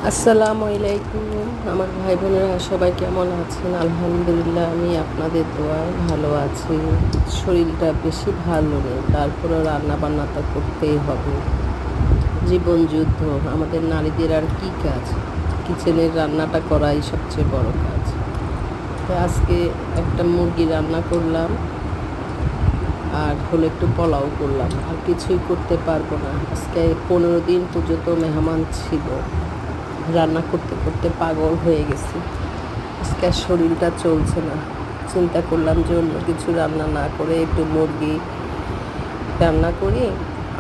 আসসালামু আলাইকুম। আমার ভাই বোনেরা সবাই কেমন আছেন? আলহামদুলিল্লাহ, আমি আপনাদের দোয়ায় ভালো আছি। শরীরটা বেশি ভালো নেই, তারপরেও রান্না বান্না তো করতেই হবে। জীবন যুদ্ধ, আমাদের নারীদের আর কি কাজ? কিচেনের রান্নাটা করাই সবচেয়ে বড় কাজ। তো আজকে একটা মুরগি রান্না করলাম, আর হলো একটু পোলাও করলাম। আর কিছুই করতে পারবো না। আজকে 15 দিন পর্যন্ত মেহমান ছিল, রান্না করতে করতে পাগল হয়ে গেছি। আজকে আর শরীরটা চলছে না। চিন্তা করলাম যে অন্য কিছু রান্না না করে একটু মুরগি রান্না করি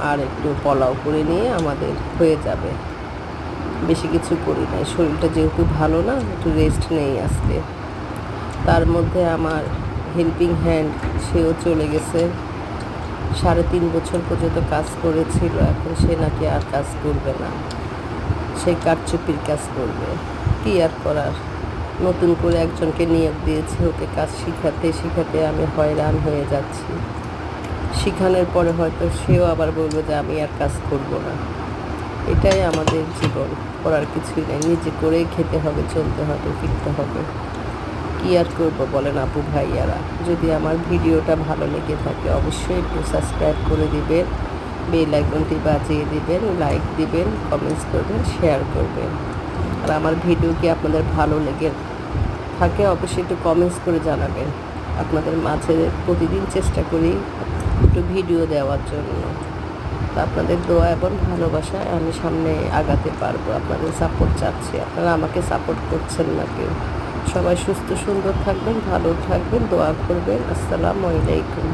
আর একটু পোলাও করে নিয়ে আমাদের হয়ে যাবে। বেশি কিছু করি নাই, শরীরটা যেহেতু ভালো না, একটু রেস্ট নেই আজকে। তার মধ্যে আমার হেল্পিং হ্যান্ড সেও চলে গেছে। 3.5 বছর পর্যন্ত কাজ করেছিল, এখন সে নাকি আর কাজ করবে না, সে কারচুপির কাজ করবে। কী আর করার, নতুন করে একজনকে নিয়োগ দিয়েছে ওকে কাজ শিখাতে শিখাতে আমি হয়রান হয়ে যাচ্ছি। শিখানোর পরে হয়তো সেও আবার বলবে যে আমি আর কাজ করব না। এটাই আমাদের জীবন, করার কিছুই নেই। নিজে করেই খেতে হবে, চলতে হবে, ফিরতে হবে। কী আর করবো বলেন আপু ভাইয়ারা? যদি আমার ভিডিওটা ভালো লেগে থাকে অবশ্যই একটু সাবস্ক্রাইব করে দিবেন, বেল আইকনটি বাজিয়ে দিবেন, লাইক দিবেন, কমেন্টস করবেন, শেয়ার করবেন। আর আমার ভিডিও কি আপনাদের ভালো লেগে থাকে অবশ্যই একটু কমেন্টস করে জানাবেন। আপনাদের মাঝে প্রতিদিন চেষ্টা করি একটু ভিডিও দেওয়ার জন্য। তো আপনাদের দোয়া এবং ভালোবাসায় আমি সামনে আগাতে পারবো। আপনাদের সাপোর্ট চাচ্ছি, আপনারা আমাকে সাপোর্ট করছেন না কেউ। সবাই সুস্থ সুন্দর থাকবেন, ভালো থাকবেন, দোয়া করবেন। আসসালামু আলাইকুম।